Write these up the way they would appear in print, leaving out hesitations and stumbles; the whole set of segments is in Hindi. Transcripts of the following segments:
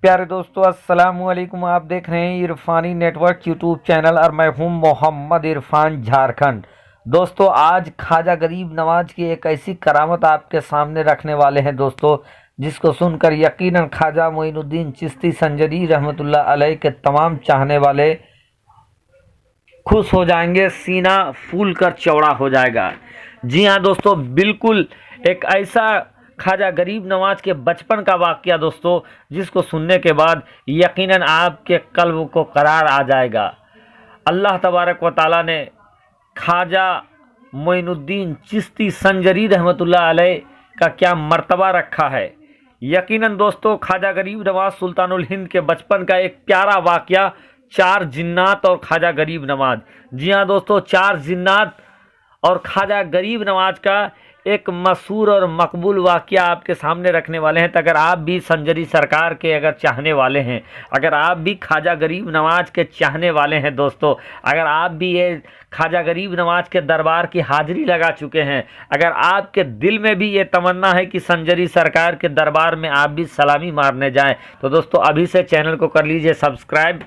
प्यारे दोस्तों, अस्सलाम वालेकुम। आप देख रहे हैं इरफानी नेटवर्क यूट्यूब चैनल और मैं हूं मोहम्मद इरफान, झारखंड। दोस्तों, आज ख्वाजा गरीब नवाज की एक ऐसी करामत आपके सामने रखने वाले हैं दोस्तों, जिसको सुनकर यकीनन ख्वाजा मोइनुद्दीन चिश्ती संजरी रहमतुल्लाह अलैह के तमाम चाहने वाले खुश हो जाएंगे, सीना फूल कर चौड़ा हो जाएगा। जी हाँ दोस्तों, बिल्कुल एक ऐसा ख्वाजा गरीब नवाज के बचपन का वाक़या दोस्तों, जिसको सुनने के बाद यकीनन आपके कल्ब को करार आ जाएगा। अल्लाह तबारक व तआला ने ख्वाजा मोइनुद्दीन चिश्ती संजरी रहमतुल्लाह अलैह का क्या मर्तबा रखा है। यकीनन दोस्तों, ख्वाजा गरीब नवाज सुल्तानुल हिंद के बचपन का एक प्यारा वाक़या, चार जिन्नात और ख्वाजा गरीब नवाज। जी हाँ दोस्तों, चार जिन्नात और ख्वाजा गरीब नवाज का एक मशहूर और मकबूल वाक़या आपके सामने रखने वाले हैं। तो अगर आप भी संजरी सरकार के अगर चाहने वाले हैं, अगर आप भी ख्वाजा गरीब नवाज के चाहने वाले हैं दोस्तों, अगर आप भी ये ख्वाजा गरीब नवाज के दरबार की हाज़िरी लगा चुके हैं, अगर आपके दिल में भी ये तमन्ना है कि संजरी सरकार के दरबार में आप भी सलामी मारने जाएं, तो दोस्तों अभी से चैनल को कर लीजिए सब्सक्राइब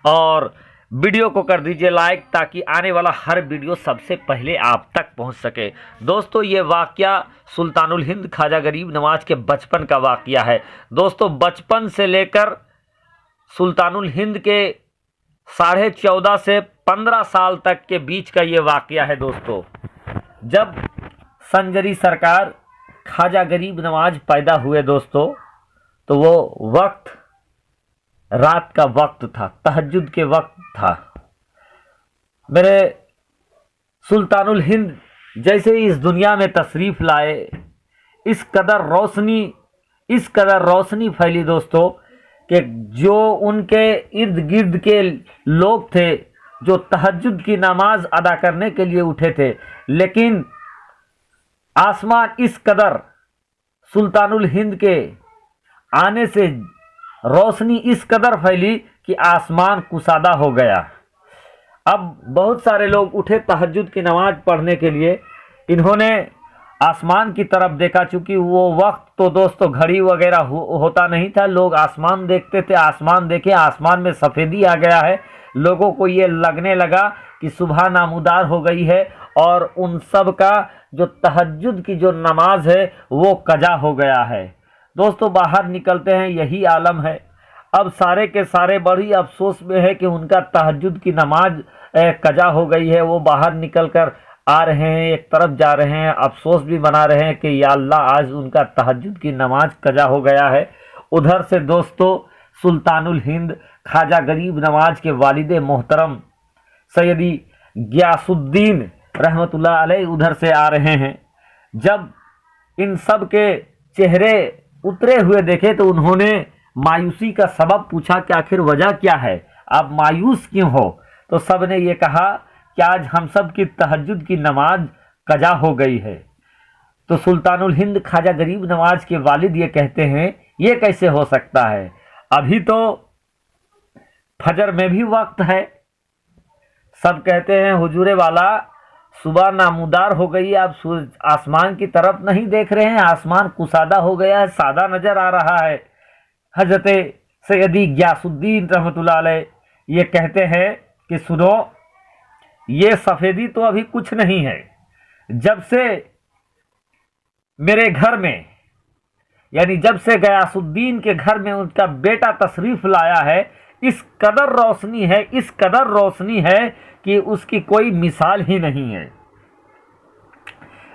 और वीडियो को कर दीजिए लाइक, ताकि आने वाला हर वीडियो सबसे पहले आप तक पहुंच सके। दोस्तों, ये वाक़या सुल्तानुल हिंद ख्वाजा गरीब नवाज के बचपन का वाक़या है। दोस्तों, बचपन से लेकर सुल्तानुल हिंद के 14.5 से 15 साल तक के बीच का ये वाक़या है दोस्तों। जब संजरी सरकार ख्वाजा गरीब नवाज पैदा हुए दोस्तों, तो वो वक्त रात का वक्त था, तहज्जुद के वक्त था। मेरे सुल्तानुल हिंद जैसे ही इस दुनिया में तशरीफ़ लाए, इस कदर रोशनी फैली दोस्तों, कि जो उनके इर्द गिर्द के लोग थे, जो तहज्जुद की नमाज अदा करने के लिए उठे थे, लेकिन आसमान इस कदर सुल्तानुल हिंद के आने से रोशनी इस कदर फैली कि आसमान कुशादा हो गया। अब बहुत सारे लोग उठे तहज्जुद की नमाज पढ़ने के लिए। इन्होंने आसमान की तरफ देखा, चूँकि वो वक्त तो दोस्तों घड़ी वगैरह होता नहीं था, लोग आसमान देखते थे। आसमान देखे, आसमान में सफ़ेदी आ गया है। लोगों को ये लगने लगा कि सुबह नामुदार हो गई है और उन सब का जो तहज्जुद की जो नमाज है वो कज़ा हो गया है। दोस्तों, बाहर निकलते हैं, यही आलम है। अब सारे के सारे बड़ी अफसोस में है कि उनका तहज्जुद की नमाज कज़ा हो गई है। वो बाहर निकल कर आ रहे हैं, एक तरफ जा रहे हैं, अफसोस भी बना रहे हैं कि या अल्लाह, आज उनका तहज्जुद की नमाज कज़ा हो गया है। उधर से दोस्तों सुल्तानुल हिंद ख्वाजा गरीब नवाज के वालिद मोहतरम सैयदी गियासुद्दीन रहमतुल्लाह अलैह उधर से आ रहे हैं। जब इन सब के चेहरे उतरे हुए देखे तो उन्होंने मायूसी का सबब पूछा कि आखिर वजह क्या है, आप मायूस क्यों हो? तो सब ने ये कहा कि आज हम सब की तहज्जुद की नमाज कज़ा हो गई है। तो सुल्तानुल हिंद ख्वाजा गरीब नवाज के वालिद ये कहते हैं, ये कैसे हो सकता है? अभी तो फजर में भी वक्त है। सब कहते हैं हुजूरे वाला, सुबह नामुदार हो गई, आप सूरज आसमान की तरफ नहीं देख रहे हैं, आसमान कुशादा हो गया है, सादा नजर आ रहा है। हजरत सैयदी गियासुद्दीन रहमतुल्लाह अलैह ये कहते हैं कि सुनो, ये सफ़ेदी तो अभी कुछ नहीं है। जब से मेरे घर में, यानी जब से गियासुद्दीन के घर में उनका बेटा तशरीफ़ लाया है, इस कदर रोशनी है, इस कदर रोशनी है कि उसकी कोई मिसाल ही नहीं है।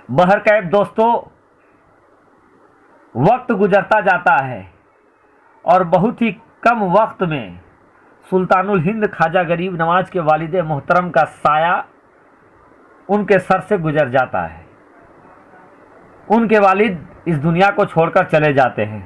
बहरकैफ दोस्तों, वक्त गुजरता जाता है और बहुत ही कम वक्त में सुल्तानुल हिंद ख्वाजा गरीब नवाज के वालिद मोहतरम का साया उनके सर से गुजर जाता है। उनके वालिद इस दुनिया को छोड़कर चले जाते हैं।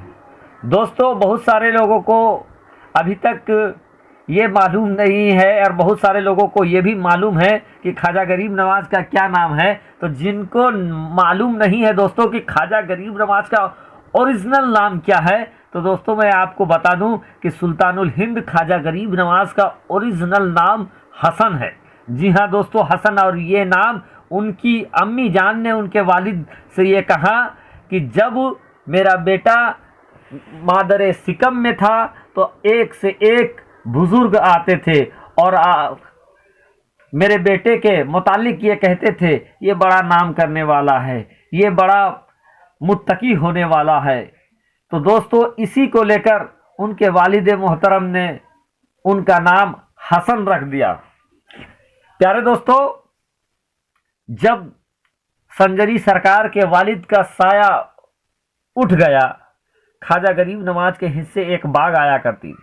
दोस्तों, बहुत सारे लोगों को अभी तक ये मालूम नहीं है और बहुत सारे लोगों को ये भी मालूम है कि ख्वाजा गरीब नवाज का क्या नाम है। तो जिनको मालूम नहीं है दोस्तों कि ख्वाजा गरीब नवाज का ओरिजिनल नाम क्या है, तो दोस्तों मैं आपको बता दूं कि सुल्तानुल हिंद ख्वाजा गरीब नवाज का ओरिजिनल नाम हसन है। जी हाँ दोस्तों, हसन। और ये नाम उनकी अम्मी जान ने उनके वालिद से ये कहा कि जब मेरा बेटा मादरे सिकम में था तो एक से एक बुजुर्ग आते थे और मेरे बेटे के मुतालिक ये कहते थे ये बड़ा नाम करने वाला है, ये बड़ा मुत्तकी होने वाला है। तो दोस्तों इसी को लेकर उनके वालिद मोहतरम ने उनका नाम हसन रख दिया। प्यारे दोस्तों, जब संजरी सरकार के वालिद का साया उठ गया, ख्वाजा गरीब नवाज के हिस्से एक बाग आया करती।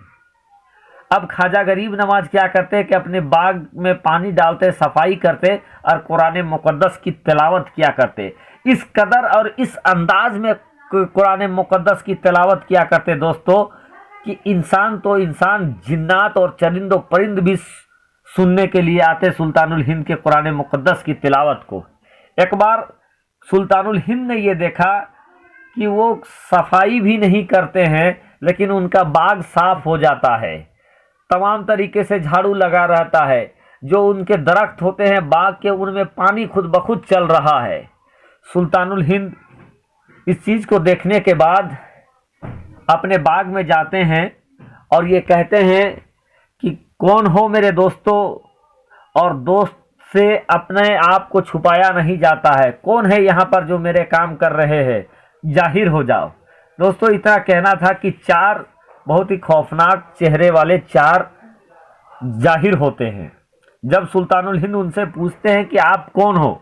अब ख्वाजा गरीब नवाज क्या करते कि अपने बाग में पानी डालते, सफाई करते और कुरान मुकद्दस की तिलावत किया करते। इस कदर और इस अंदाज में कुरान मुकद्दस की तिलावत किया करते दोस्तों कि इंसान तो इंसान, जिन्नात और चरिंद परिंद भी सुनने के लिए आते सुल्तानुल हिंद के कुरान मुकद्दस की तिलावत को। एक बार सुल्तानुल हिंद ने यह देखा कि वो सफाई भी नहीं करते हैं लेकिन उनका बाग साफ हो जाता है, तमाम तरीके से झाड़ू लगा रहता है, जो उनके दरख्त होते हैं बाग के उनमें पानी खुद ब खुद चल रहा है। सुल्तानुल हिंद इस चीज़ को देखने के बाद अपने बाग में जाते हैं और ये कहते हैं कि कौन हो मेरे दोस्तों, और दोस्त से अपने आप को छुपाया नहीं जाता है, कौन है यहाँ पर जो मेरे काम कर रहे हैं, जाहिर हो जाओ। दोस्तों इतना कहना था कि चार बहुत ही खौफनाक चेहरे वाले चार जाहिर होते हैं। जब सुल्तानुल हिंद उनसे पूछते हैं कि आप कौन हो,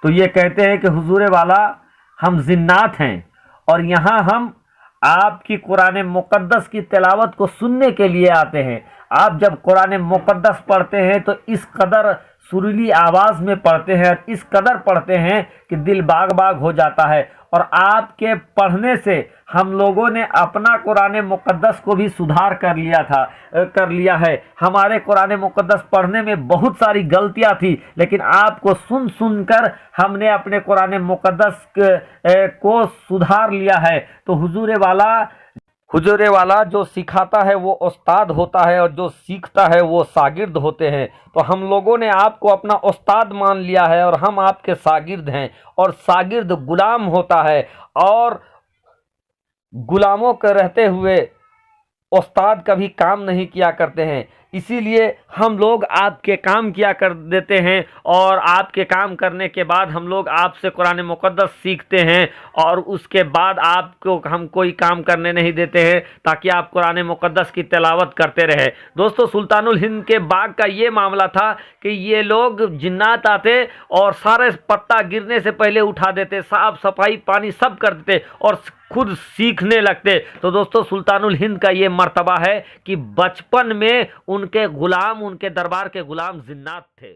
तो ये कहते हैं कि हुजूर वाला हम जिन्नात हैं और यहाँ हम आपकी कुरान मुकद्दस की तिलावत को सुनने के लिए आते हैं। आप जब कुरान मुकद्दस पढ़ते हैं तो इस कदर सुरीली आवाज़ में पढ़ते हैं और इस कदर पढ़ते हैं कि दिल बाग बाग हो जाता है। और आपके पढ़ने से हम लोगों ने अपना कुरान मुकद्दस को भी सुधार कर लिया है। हमारे कुरान मुकद्दस पढ़ने में बहुत सारी गलतियां थी, लेकिन आपको सुन सुनकर हमने अपने कुरान मुकद्दस को सुधार लिया है। तो हुजूर वाला जो सिखाता है वो उस्ताद होता है और जो सीखता है वो शागिर्द होते हैं। तो हम लोगों ने आपको अपना उस्ताद मान लिया है और हम आपके शागिर्द हैं। और शागिर्द गुलाम होता है और गुलामों के रहते हुए उस्ताद कभी काम नहीं किया करते हैं। इसीलिए हम लोग आपके काम किया कर देते हैं और आपके काम करने के बाद हम लोग आपसे कुरान मुकद्दस सीखते हैं और उसके बाद आपको हम कोई काम करने नहीं देते हैं ताकि आप कुरान मुकद्दस की तिलावत करते रहे। दोस्तों सुल्तानुल हिंद के बाग का ये मामला था कि ये लोग जिन्नात आते और सारे पत्ता गिरने से पहले उठा देते, साफ सफाई पानी सब कर देते और खुद सीखने लगते। तो दोस्तों सुल्तानुल हिंद का ये मर्तबा है कि बचपन में उनके गुलाम, उनके दरबार के गुलाम जिन्नात थे।